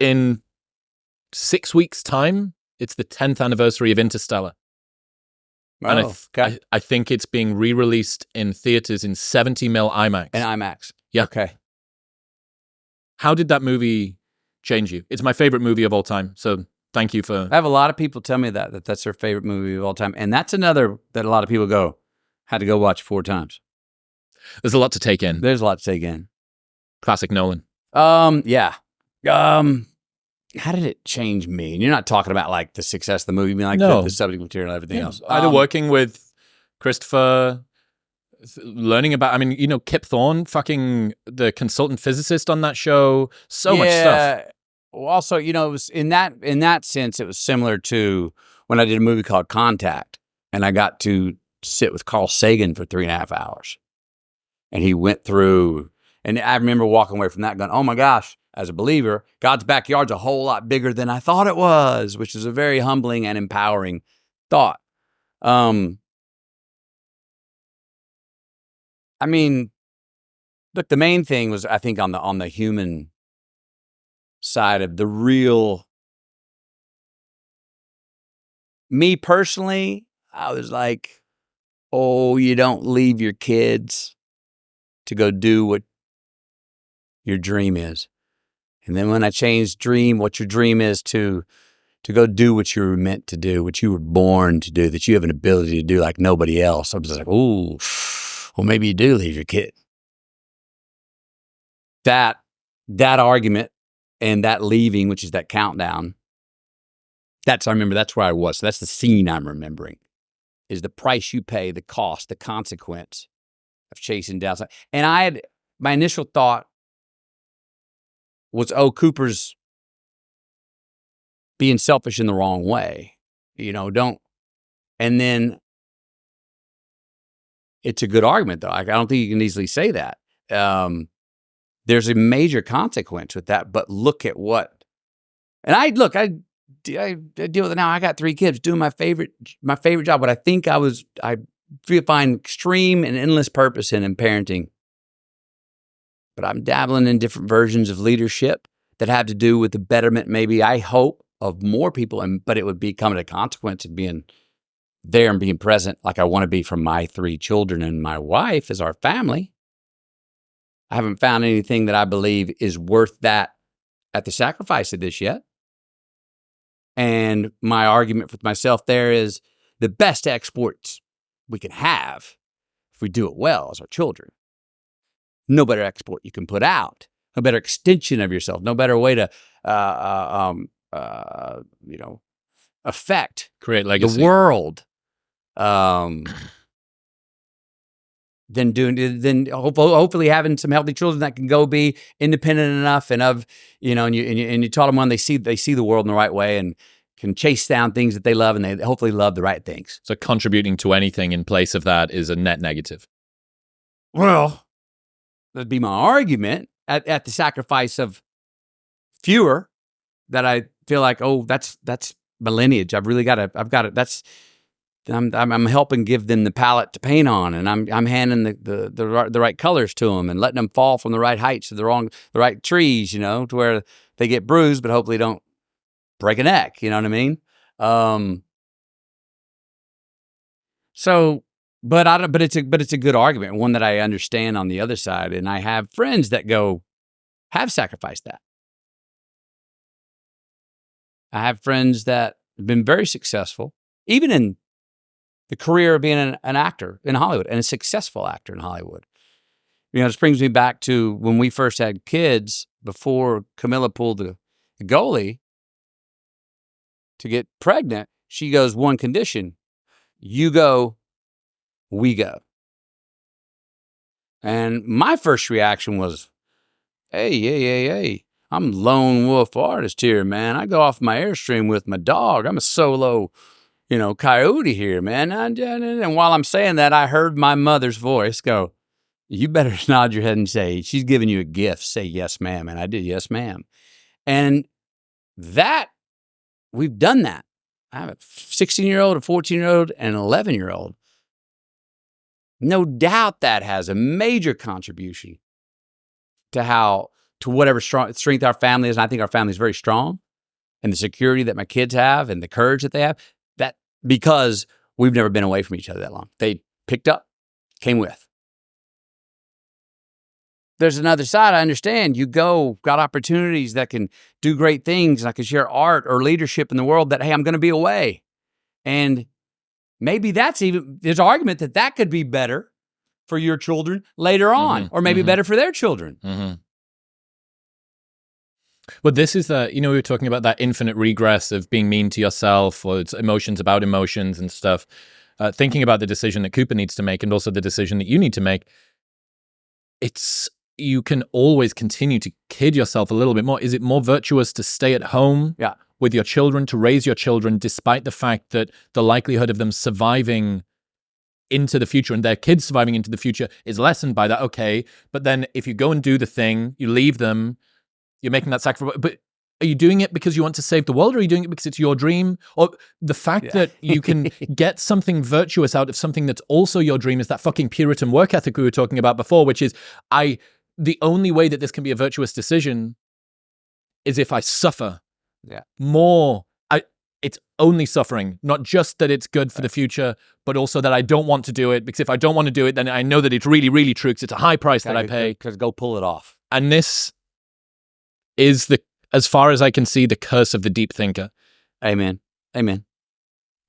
in 6 weeks' time, it's the 10th anniversary of Interstellar. And I think it's being re-released in theaters in 70mm IMAX. And IMAX. Yeah. Okay. How did that movie change you? It's my favorite movie of all time. So thank you for... I have a lot of people tell me that that's their favorite movie of all time. And that's another that a lot of people had to go watch 4 times. There's a lot to take in. There's a lot to take in. Classic Nolan. Yeah. How did it change me? And you're not talking about like the success of the movie, you mean like the subject material and everything else. Either working with Christopher, learning about, Kip Thorne, fucking the consultant physicist on that show, so much stuff. Well, also, it was in that sense, it was similar to when I did a movie called Contact, and I got to sit with Carl Sagan for 3.5 hours. And he went through, and I remember walking away from that going, oh my gosh, as a believer, God's backyard's a whole lot bigger than I thought it was, which is a very humbling and empowering thought. Look, the main thing was, I think, on the human side of the real. Me personally, I was like, oh, you don't leave your kids to go do what your dream is. And then when I changed dream, what your dream is to go do what you were meant to do, what you were born to do, that you have an ability to do like nobody else. I was like, ooh, well, maybe you do leave your kid. That argument and that leaving, which is that countdown, I remember that's where I was. So that's the scene I'm remembering, is the price you pay, the cost, the consequence of chasing down. And my initial thought was, oh, Cooper's being selfish in the wrong way. And then it's a good argument, though. I don't think you can easily say that. There's a major consequence with that, but look at what. And I deal with it now. I got 3 kids doing my favorite job. What I think I find extreme and endless purpose in parenting. But I'm dabbling in different versions of leadership that have to do with the betterment, maybe, I hope, of more people. But it would become a consequence of being there and being present like I want to be for my 3 children and my wife as our family. I haven't found anything that I believe is worth that at the sacrifice of this yet. And my argument with myself there is the best exports we can have, if we do it well, is our children. No better export you can put out, no better extension of yourself, no better way to, affect, create legacy, the world, than hopefully having some healthy children that can go be independent enough and you taught them when they see the world in the right way and can chase down things that they love, and they hopefully love the right things. So contributing to anything in place of that is a net negative. Well, that'd be my argument at the sacrifice of fewer that I feel like, oh, that's my lineage. I've got it. I'm helping give them the palette to paint on, and I'm handing the right colors to them and letting them fall from the right heights to the right trees, to where they get bruised, but hopefully don't break a neck. You know what I mean? But it's a good argument, one that I understand on the other side, and I have friends that have sacrificed that. I have friends that have been very successful, even in the career of being an actor in Hollywood, and a successful actor in Hollywood. This brings me back to when we first had kids, before Camilla pulled the goalie to get pregnant. She goes, one condition: you go, we go. And my first reaction was, hey, I'm lone wolf artist here, man. I go off my Airstream with my dog. I'm a solo, coyote here, man. And while I'm saying that, I heard my mother's voice go, you better nod your head and say, she's giving you a gift. Say, yes, ma'am. And I did, yes, ma'am. And we've done that. I have a 16-year-old, a 14-year-old, and an 11-year-old. No doubt that has a major contribution to how to whatever strength our family is. And I think our family is very strong, and the security that my kids have and the courage that they have, that because we've never been away from each other that long. They picked up, came with. There's another side. I understand you got opportunities that can do great things. And I can share art or leadership in the world that, hey, I'm going to be away. And maybe there's an argument that could be better for your children later on, or maybe better for their children. But this is we were talking about that infinite regress of being mean to yourself, or it's emotions about emotions and stuff. Thinking about the decision that Cooper needs to make, and also the decision that you need to make, you can always continue to kid yourself a little bit more. Is it more virtuous to stay at home with your children, to raise your children, despite the fact that the likelihood of them surviving into the future and their kids surviving into the future is lessened by that? Okay, but then if you go and do the thing, you leave them, you're making that sacrifice. But are you doing it because you want to save the world, or are you doing it because it's your dream? Or the fact that you can get something virtuous out of something that's also your dream is that fucking Puritan work ethic we were talking about before, which is the only way that this can be a virtuous decision is if I suffer more. It's only suffering, not just that it's good for the future, but also that I don't want to do it, because if I don't want to do it, then I know that it's really, really true, because it's a high price that I pay. Because go pull it off. And this is as far as I can see, the curse of the deep thinker. Amen. Amen.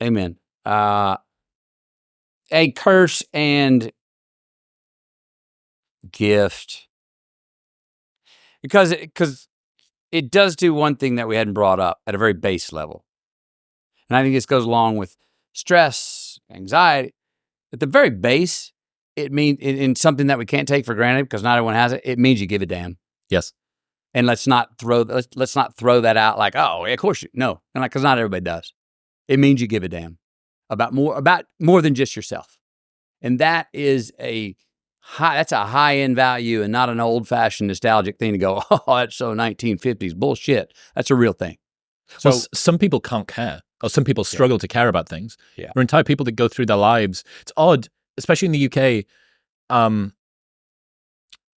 Amen. A curse and gift. Because it does do one thing that we hadn't brought up at a very base level. And I think this goes along with stress, anxiety. At the very base, it means, in something that we can't take for granted because not everyone has it, it means you give a damn. Yes. And let's not throw that out like, oh, of course you. No, and because not everybody does. It means you give a damn about more than just yourself. And that is that's a high-end value and not an old-fashioned nostalgic thing to go, oh, that's so 1950s. Bullshit. That's a real thing. So some people can't care, or some people struggle to care about things. There are entire people that go through their lives. It's odd, especially in the UK,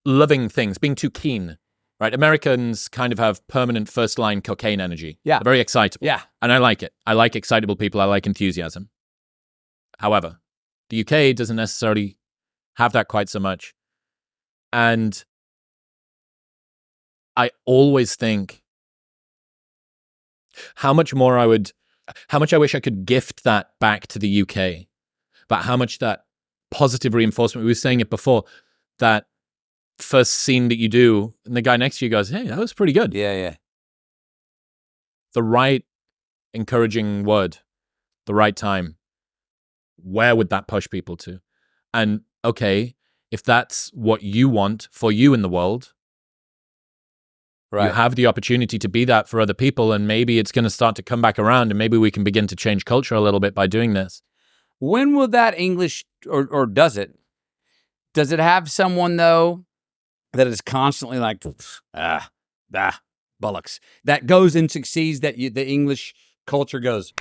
loving things, being too keen, right? Americans kind of have permanent first-line cocaine energy. Yeah. They're very excitable. Yeah. And I like it. I like excitable people. I like enthusiasm. However, the UK doesn't necessarily have that quite so much. And I always think how much I wish I could gift that back to the UK, but how much that positive reinforcement, we were saying it before, that first scene that you do, and the guy next to you goes, hey, that was pretty good. Yeah. The right encouraging word, the right time. Where would that push people to? And okay, if that's what you want for you in the world, you have the opportunity to be that for other people, and maybe it's going to start to come back around, and maybe we can begin to change culture a little bit by doing this. When will that English, or does it? Does it have someone, though, that is constantly like, bullocks, that goes and succeeds, that the English culture goes,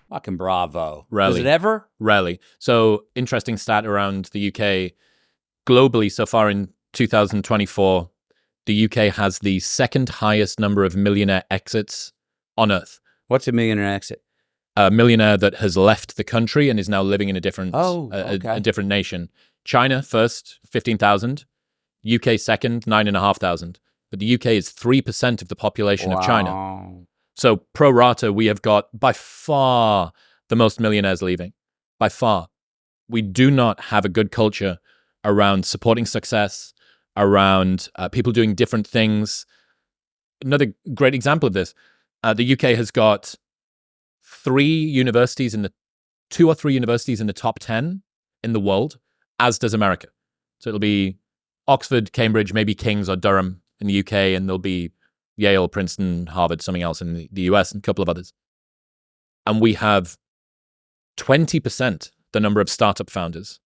fucking bravo. Rarely. Does it ever? Rarely. So, interesting stat around the UK. Globally, so far in 2024, the UK has the second highest number of millionaire exits on Earth. What's a millionaire exit? A millionaire that has left the country and is now living in a different, a different nation. China first, 15,000. UK second, 9,500. But the UK is 3% of the population of China. So pro rata, we have got by far the most millionaires leaving. By far. We do not have a good culture around supporting success, around people doing different things. Another great example of this, the UK has got 2 or 3 universities in the top 10 in the world, as does America. So it'll be Oxford, Cambridge, maybe King's or Durham in the UK, and there'll be Yale, Princeton, Harvard, something else in the US, and a couple of others. And we have 20% the number of startup founders,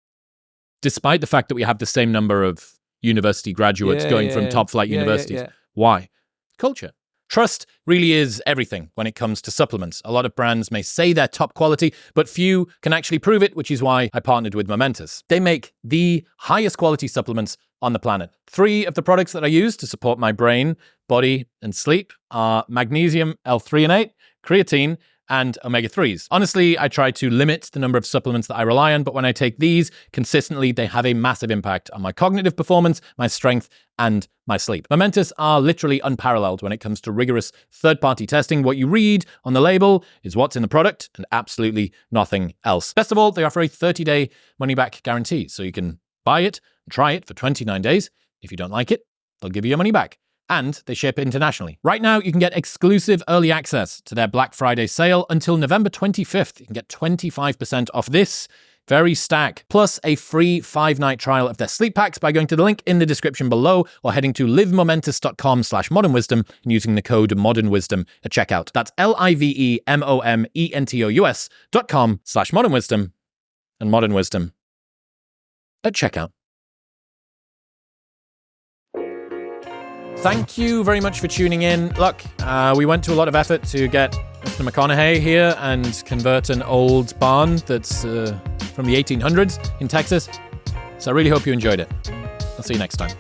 despite the fact that we have the same number of university graduates going from top flight universities. Why? Culture. Trust really is everything when it comes to supplements. A lot of brands may say they're top quality, but few can actually prove it, which is why I partnered with Momentous. They make the highest quality supplements on the planet. 3 of the products that I use to support my brain, body, and sleep are magnesium, L-threonate, creatine, and omega-3s. Honestly, I try to limit the number of supplements that I rely on, but when I take these consistently, they have a massive impact on my cognitive performance, my strength, and my sleep. Momentous are literally unparalleled when it comes to rigorous third-party testing. What you read on the label is what's in the product and absolutely nothing else. Best of all, they offer a 30-day money-back guarantee, so you can buy it and try it for 29 days. If you don't like it, they'll give you your money back. And they ship internationally. Right now, you can get exclusive early access to their Black Friday sale until November 25th. You can get 25% off this very stack, plus a free 5-night trial of their sleep packs by going to the link in the description below or heading to livemomentous.com/modernwisdom and using the code modernwisdom at checkout. That's livemomentous.com/modernwisdom and modern wisdom at checkout. Thank you very much for tuning in. Look, we went to a lot of effort to get Mr. McConaughey here and convert an old barn that's from the 1800s in Texas. So I really hope you enjoyed it. I'll see you next time.